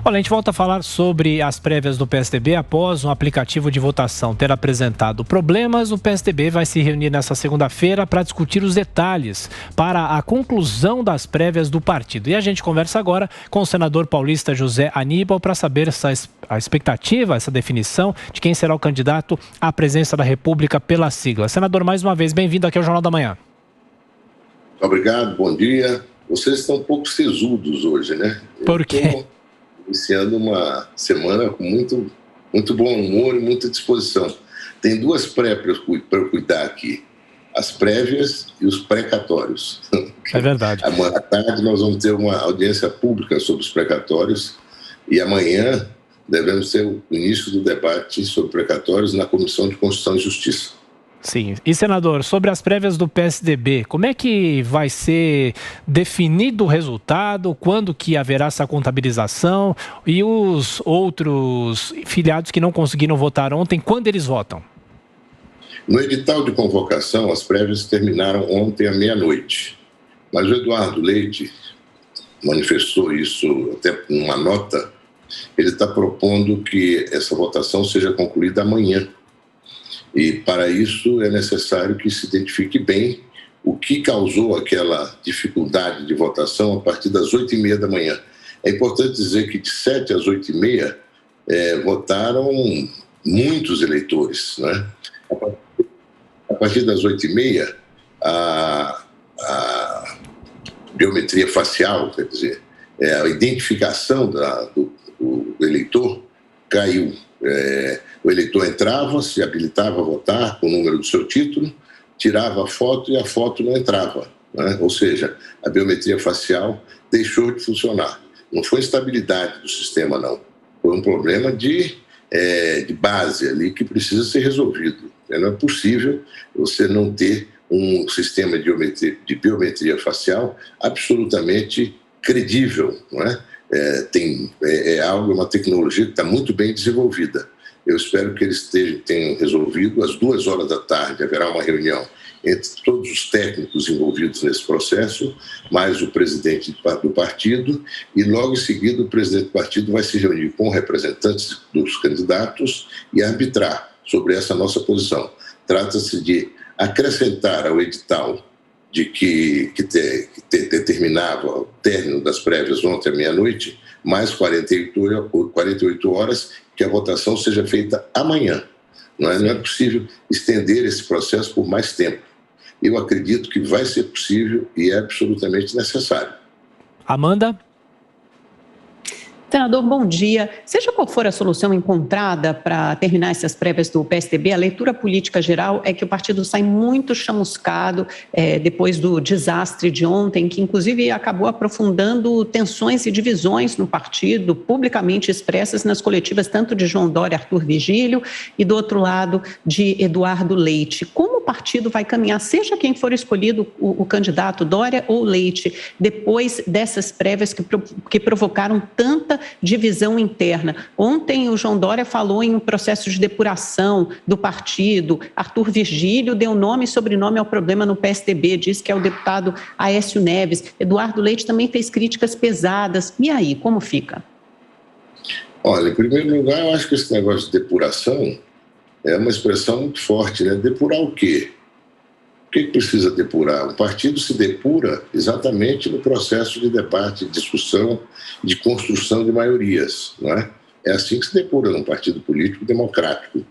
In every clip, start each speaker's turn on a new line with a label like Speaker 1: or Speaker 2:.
Speaker 1: Olha, a gente volta a falar sobre as prévias do PSDB após um aplicativo de votação ter apresentado problemas. O PSDB vai se reunir nesta segunda-feira para discutir os detalhes para a conclusão das prévias do partido. E a gente conversa agora com o senador paulista José Aníbal para saber a expectativa, essa definição de quem será o candidato à presidência da República pela sigla. Senador, mais uma vez, bem-vindo aqui ao Jornal da Manhã.
Speaker 2: Obrigado, bom dia. Vocês estão um pouco sesudos hoje, né?
Speaker 1: Por quê?
Speaker 2: Iniciando uma semana com muito bom humor e muita disposição. Tem duas prévias para eu cuidar aqui. As prévias e os precatórios.
Speaker 1: É verdade.
Speaker 2: Amanhã à tarde nós vamos ter uma audiência pública sobre os precatórios e amanhã devemos ter o início do debate sobre precatórios na Comissão de Constituição e Justiça.
Speaker 1: Sim. E, senador, sobre as prévias do PSDB, como é que vai ser definido o resultado, quando que haverá essa contabilização e os outros filiados que não conseguiram votar ontem, quando eles votam?
Speaker 2: No edital de convocação, as prévias terminaram ontem à meia-noite, mas o Eduardo Leite manifestou isso até numa nota. Ele está propondo que essa votação seja concluída amanhã. E, para isso, é necessário que se identifique bem o que causou aquela dificuldade de votação a partir das 8h30 da manhã. É importante dizer que de 7 às 8h30 votaram muitos eleitores, né? A partir das 8h30, a biometria facial, quer dizer, a identificação do eleitor caiu. O eleitor entrava, se habilitava a votar com o número do seu título, tirava a foto e a foto não entrava, né? Ou seja, a biometria facial deixou de funcionar. Não foi instabilidade do sistema, não. Foi um problema de base ali que precisa ser resolvido. Não é possível você não ter um sistema de biometria facial absolutamente credível, não é? Uma tecnologia que está muito bem desenvolvida. Eu espero que eles tenham resolvido. Às 14h haverá uma reunião entre todos os técnicos envolvidos nesse processo, mais o presidente do partido, e logo em seguida o presidente do partido vai se reunir com representantes dos candidatos e arbitrar sobre essa nossa posição. Trata-se de acrescentar ao edital de que determinava o término das prévias ontem à meia-noite, mais 48 horas, que a votação seja feita amanhã. Não é possível estender esse processo por mais tempo. Eu acredito que vai ser possível e é absolutamente necessário.
Speaker 1: Amanda?
Speaker 3: Senador, bom dia. Seja qual for a solução encontrada para terminar essas prévias do PSDB, a leitura política geral é que o partido sai muito chamuscado depois do desastre de ontem, que inclusive acabou aprofundando tensões e divisões no partido, publicamente expressas nas coletivas tanto de João Dória e Arthur Virgílio e do outro lado de Eduardo Leite. Como o partido vai caminhar, seja quem for escolhido o candidato, Dória ou Leite, depois dessas prévias que provocaram tanta divisão interna? Ontem o João Dória falou em um processo de depuração do partido. Arthur Virgílio deu nome e sobrenome ao problema no PSDB, disse que é o deputado Aécio Neves. Eduardo Leite também fez críticas pesadas. E aí, como fica?
Speaker 2: Olha, em primeiro lugar, eu acho que esse negócio de depuração é uma expressão muito forte, né? Depurar o quê? O que precisa depurar? O partido se depura exatamente no processo de debate, de discussão, de construção de maiorias, não é? É assim que se depura num partido político democrático.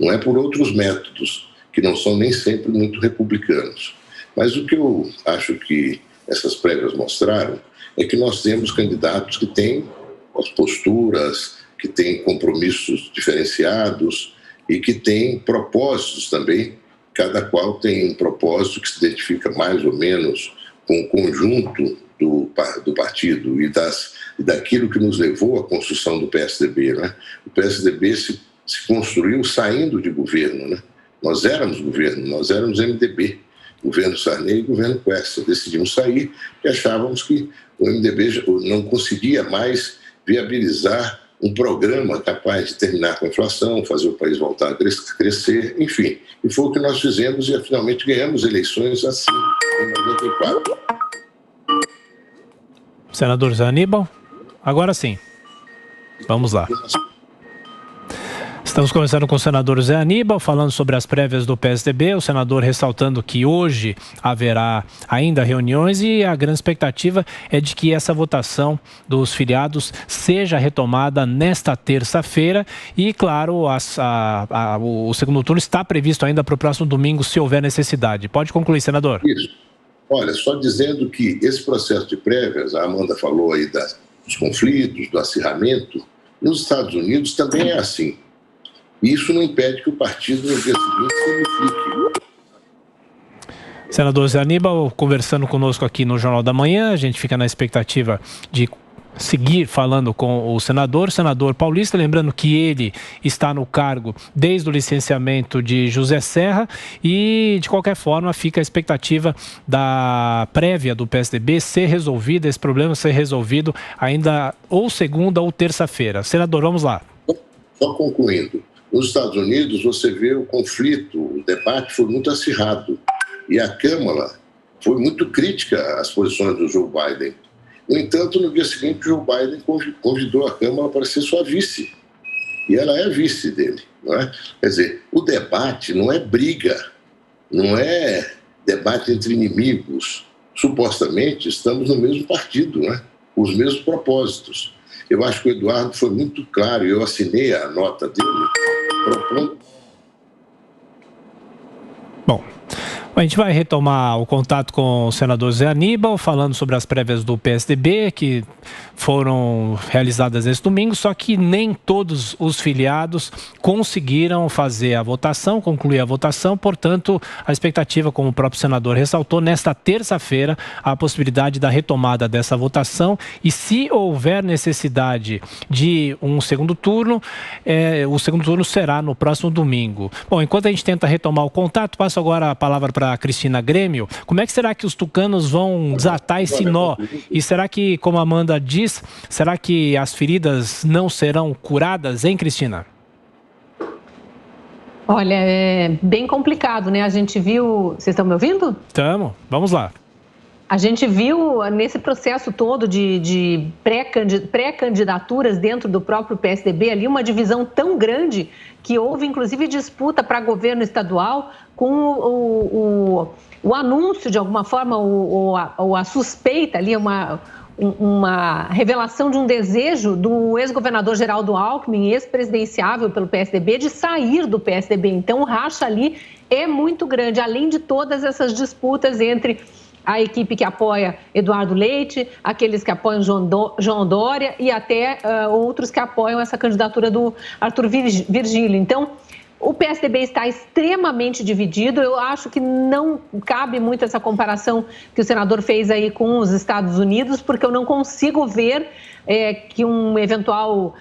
Speaker 2: Não é por outros métodos, que não são nem sempre muito republicanos. Mas o que eu acho que essas prévias mostraram é que nós temos candidatos que têm as posturas, que têm compromissos diferenciados e que têm propósitos também. Cada qual tem um propósito que se identifica mais ou menos com o conjunto do partido e daquilo que nos levou à construção do PSDB, né? O PSDB se construiu saindo de governo, né? Nós éramos governo, nós éramos MDB, governo Sarney e governo Quercia. Decidimos sair porque achávamos que o MDB não conseguia mais viabilizar um programa capaz de terminar com a inflação, fazer o país voltar a crescer, enfim. E foi o que nós fizemos e finalmente ganhamos eleições assim, em 94.
Speaker 1: Senador Zé Aníbal, agora sim. Vamos lá. Estamos conversando com o senador Zé Aníbal, falando sobre as prévias do PSDB, o senador ressaltando que hoje haverá ainda reuniões e a grande expectativa é de que essa votação dos filiados seja retomada nesta terça-feira e, claro, o segundo turno está previsto ainda para o próximo domingo, se houver necessidade. Pode concluir, senador.
Speaker 2: Isso. Olha, só dizendo que esse processo de prévias, a Amanda falou aí dos conflitos, do acirramento, nos Estados Unidos também é assim. Isso não impede que o partido no dia seguinte se unifique.
Speaker 1: Senador Zé Aníbal, conversando conosco aqui no Jornal da Manhã, a gente fica na expectativa de seguir falando com o senador Paulista, lembrando que ele está no cargo desde o licenciamento de José Serra e, de qualquer forma, fica a expectativa da prévia do PSDB ser resolvida, esse problema ser resolvido ainda ou segunda ou terça-feira. Senador, vamos lá.
Speaker 2: Só concluindo. Nos Estados Unidos, você vê o conflito, o debate foi muito acirrado. E a Câmara foi muito crítica às posições do Joe Biden. No entanto, no dia seguinte, o Joe Biden convidou a Câmara para ser sua vice. E ela é vice dele, não é? Quer dizer, o debate não é briga, não é debate entre inimigos. Supostamente, estamos no mesmo partido, não é? Os mesmos propósitos. Eu acho que o Eduardo foi muito claro, eu assinei a nota dele, propondo...
Speaker 1: Bom, a gente vai retomar o contato com o senador Zé Aníbal, falando sobre as prévias do PSDB, que foram realizadas nesse domingo, só que nem todos os filiados conseguiram fazer a votação, concluir a votação, portanto, a expectativa, como o próprio senador ressaltou, nesta terça-feira, a possibilidade da retomada dessa votação e, se houver necessidade de um segundo turno, o segundo turno será no próximo domingo. Bom, enquanto a gente tenta retomar o contato, passo agora a palavra para a Cristina Grêmio. Como é que será que os tucanos vão desatar esse nó? E será que, como a Amanda diz, será que as feridas não serão curadas, hein, Cristina?
Speaker 3: Olha, é bem complicado, né? A gente viu... Vocês estão me ouvindo?
Speaker 1: Estamos. Vamos lá.
Speaker 3: A gente viu nesse processo todo de pré-candidaturas dentro do próprio PSDB ali uma divisão tão grande que houve inclusive disputa para governo estadual com o anúncio de alguma forma ou a suspeita ali, uma revelação de um desejo do ex-governador Geraldo Alckmin, ex-presidenciável pelo PSDB, de sair do PSDB. Então o racha ali é muito grande, além de todas essas disputas entre a equipe que apoia Eduardo Leite, aqueles que apoiam João Dória e até outros que apoiam essa candidatura do Arthur Virgílio. Então, o PSDB está extremamente dividido. Eu acho que não cabe muito essa comparação que o senador fez aí com os Estados Unidos, porque eu não consigo ver que uma eventual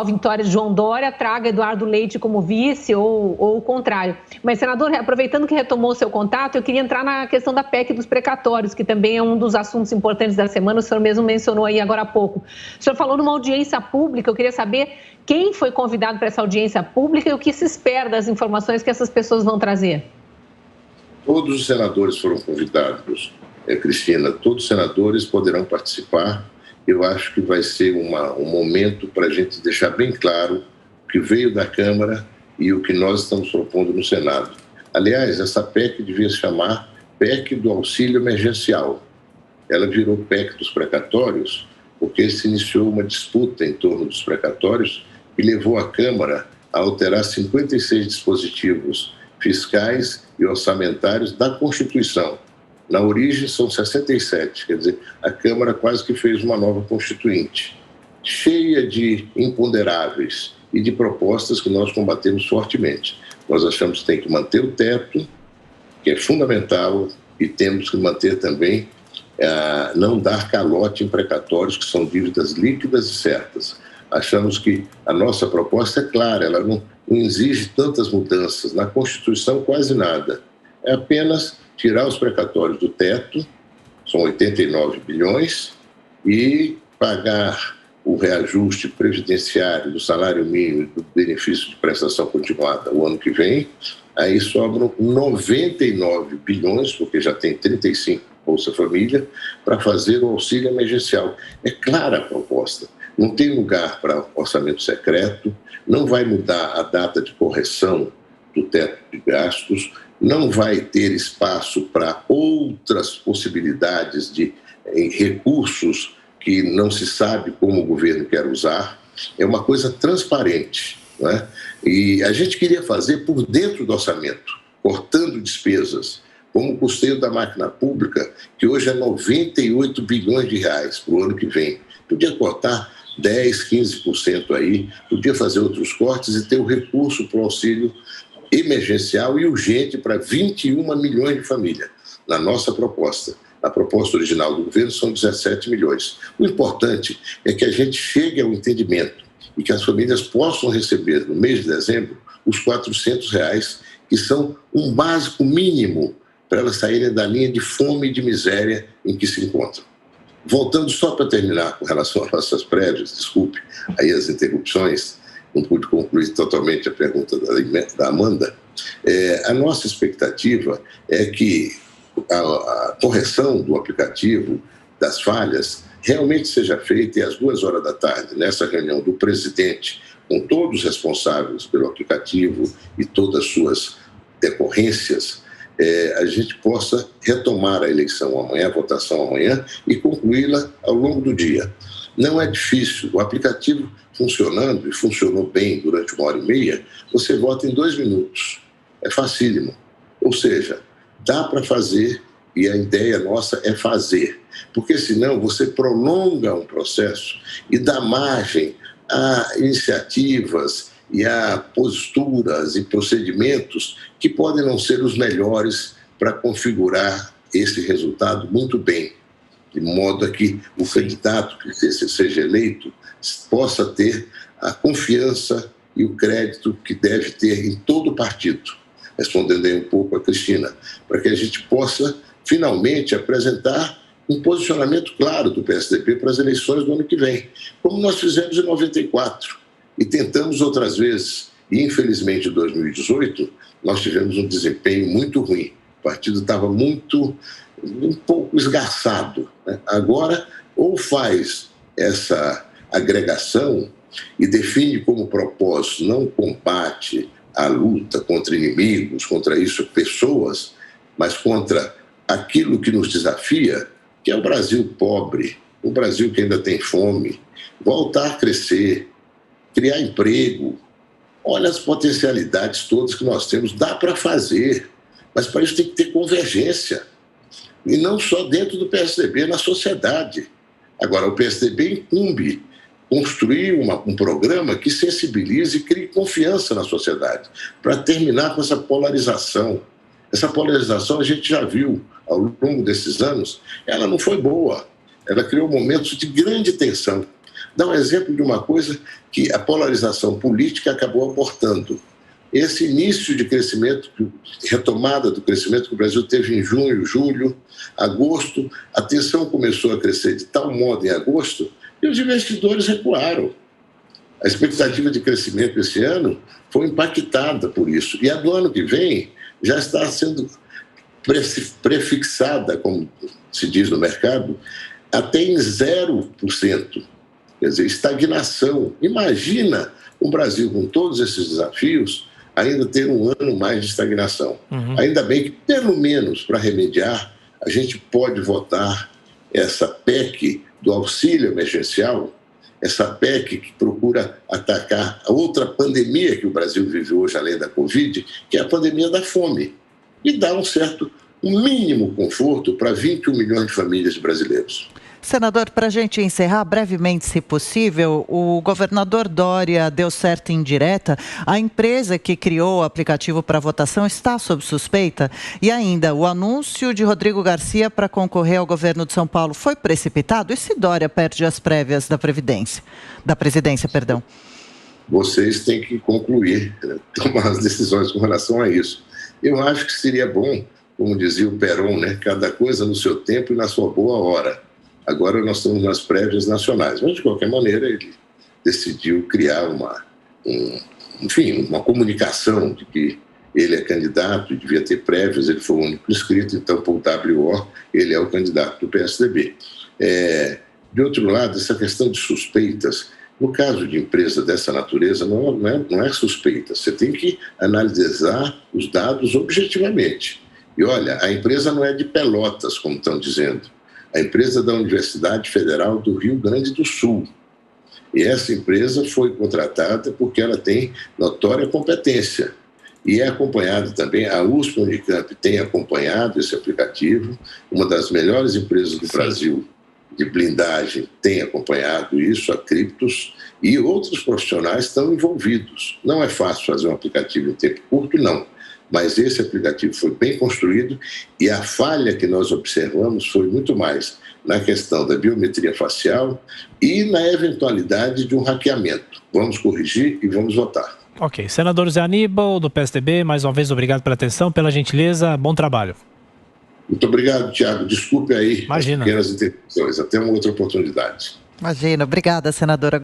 Speaker 3: vitória de João Dória traga Eduardo Leite como vice ou o contrário. Mas, senador, aproveitando que retomou o seu contato, eu queria entrar na questão da PEC dos precatórios, que também é um dos assuntos importantes da semana, o senhor mesmo mencionou aí agora há pouco. O senhor falou numa audiência pública, eu queria saber quem foi convidado para essa audiência pública e o que se espera das informações que essas pessoas vão trazer.
Speaker 2: Todos os senadores foram convidados, Cristina, todos os senadores poderão participar. Eu acho que vai ser um momento para a gente deixar bem claro o que veio da Câmara e o que nós estamos propondo no Senado. Aliás, essa PEC devia se chamar PEC do auxílio emergencial. Ela virou PEC dos precatórios porque se iniciou uma disputa em torno dos precatórios e levou a Câmara a alterar 56 dispositivos fiscais e orçamentários da Constituição. Na origem são 67, quer dizer, a Câmara quase que fez uma nova constituinte, cheia de imponderáveis e de propostas que nós combatemos fortemente. Nós achamos que tem que manter o teto, que é fundamental, e temos que manter também, não dar calote em precatórios, que são dívidas líquidas e certas. Achamos que a nossa proposta é clara, ela não exige tantas mudanças, na Constituição quase nada. É apenas tirar os precatórios do teto, são 89 bilhões, e pagar o reajuste previdenciário do salário mínimo e do benefício de prestação continuada o ano que vem. Aí sobram 99 bilhões, porque já tem 35 Bolsa Família, para fazer o auxílio emergencial. É clara a proposta. não tem lugar para orçamento secreto, não vai mudar a data de correção do teto de gastos, não vai ter espaço para outras possibilidades de recursos que não se sabe como o governo quer usar. É uma coisa transparente, não é? E a gente queria fazer por dentro do orçamento, cortando despesas, como o custeio da máquina pública, que hoje é 98 bilhões de reais para o ano que vem. Podia cortar 10%, 15% aí, podia fazer outros cortes e ter o recurso para o auxílio emergencial e urgente para 21 milhões de famílias, na nossa proposta. A proposta original do governo são 17 milhões. O importante é que a gente chegue ao entendimento e que as famílias possam receber, no mês de dezembro, os R$400, que são um básico mínimo para elas saírem da linha de fome e de miséria em que se encontram. Voltando só para terminar com relação às nossas prévias, desculpe aí as interrupções, não pude concluir totalmente a pergunta da Amanda, a nossa expectativa é que a correção do aplicativo, das falhas, realmente seja feita e às 2h da tarde, nessa reunião do presidente, com todos os responsáveis pelo aplicativo e todas as suas decorrências, a gente possa retomar a eleição amanhã, a votação amanhã, e concluí-la ao longo do dia. Não é difícil, o aplicativo funcionando, e funcionou bem durante 1h30, você vota em 2 minutos. É facílimo. Ou seja, dá para fazer, e a ideia nossa é fazer. Porque senão você prolonga um processo e dá margem a iniciativas e a posturas e procedimentos que podem não ser os melhores para configurar esse resultado muito bem, de modo a que o candidato que seja eleito possa ter a confiança e o crédito que deve ter em todo o partido. Respondendo aí um pouco a Cristina, para que a gente possa finalmente apresentar um posicionamento claro do PSDB para as eleições do ano que vem, como nós fizemos em 94 e tentamos outras vezes. E, infelizmente, em 2018, nós tivemos um desempenho muito ruim. O partido estava um pouco esgarçado, né? Agora, ou faz essa agregação e define como propósito não combate a luta contra inimigos, contra isso, pessoas, mas contra aquilo que nos desafia, que é o Brasil pobre, o Brasil que ainda tem fome, voltar a crescer, criar emprego. Olha as potencialidades todas que nós temos, dá para fazer, mas para isso tem que ter convergência. E não só dentro do PSDB, na sociedade. Agora, o PSDB incumbe construir um programa que sensibilize e crie confiança na sociedade, para terminar com essa polarização. Essa polarização a gente já viu ao longo desses anos, ela não foi boa, ela criou momentos de grande tensão. Dá um exemplo de uma coisa que a polarização política acabou abortando. Esse início de crescimento, retomada do crescimento que o Brasil teve em junho, julho, agosto, a tensão começou a crescer de tal modo em agosto e os investidores recuaram. A expectativa de crescimento esse ano foi impactada por isso. E a do ano que vem já está sendo prefixada, como se diz no mercado, até em 0%. Quer dizer, estagnação. Imagina o Brasil, com todos esses desafios, ainda ter um ano mais de estagnação. Ainda bem que, pelo menos, para remediar, a gente pode votar essa PEC do auxílio emergencial, essa PEC que procura atacar a outra pandemia que o Brasil vive hoje, além da Covid, que é a pandemia da fome, e dá um mínimo conforto para 21 milhões de famílias brasileiros.
Speaker 4: Senador, para a gente encerrar brevemente, se possível, o governador Dória deu certo em direta. A empresa que criou o aplicativo para votação está sob suspeita. E ainda, o anúncio de Rodrigo Garcia para concorrer ao governo de São Paulo foi precipitado? E se Dória perde as prévias da presidência?
Speaker 2: Vocês têm que concluir, tomar as decisões com relação a isso. Eu acho que seria bom, como dizia o Perón, né? Cada coisa no seu tempo e na sua boa hora. Agora nós estamos nas prévias nacionais, mas de qualquer maneira ele decidiu criar uma comunicação de que ele é candidato e devia ter prévias, ele foi o único inscrito, então por WO ele é o candidato do PSDB. De outro lado, essa questão de suspeitas, no caso de empresa dessa natureza, não é suspeita. Você tem que analisar os dados objetivamente. E olha, a empresa não é de Pelotas, como estão dizendo. A empresa é da Universidade Federal do Rio Grande do Sul. E essa empresa foi contratada porque ela tem notória competência. E é acompanhado também, a USP Unicamp tem acompanhado esse aplicativo, uma das melhores empresas do Brasil de blindagem tem acompanhado isso, a Cryptos, e outros profissionais estão envolvidos. Não é fácil fazer um aplicativo em tempo curto, não. Mas esse aplicativo foi bem construído e a falha que nós observamos foi muito mais na questão da biometria facial e na eventualidade de um hackeamento. Vamos corrigir e vamos votar.
Speaker 1: Ok. Senador Zé Aníbal, do PSDB, mais uma vez obrigado pela atenção, pela gentileza, bom trabalho.
Speaker 2: Muito obrigado, Thiago. Desculpe aí
Speaker 1: Imagina.
Speaker 2: As pequenas interrupções. Até uma outra oportunidade.
Speaker 4: Imagina. Obrigada, senadora.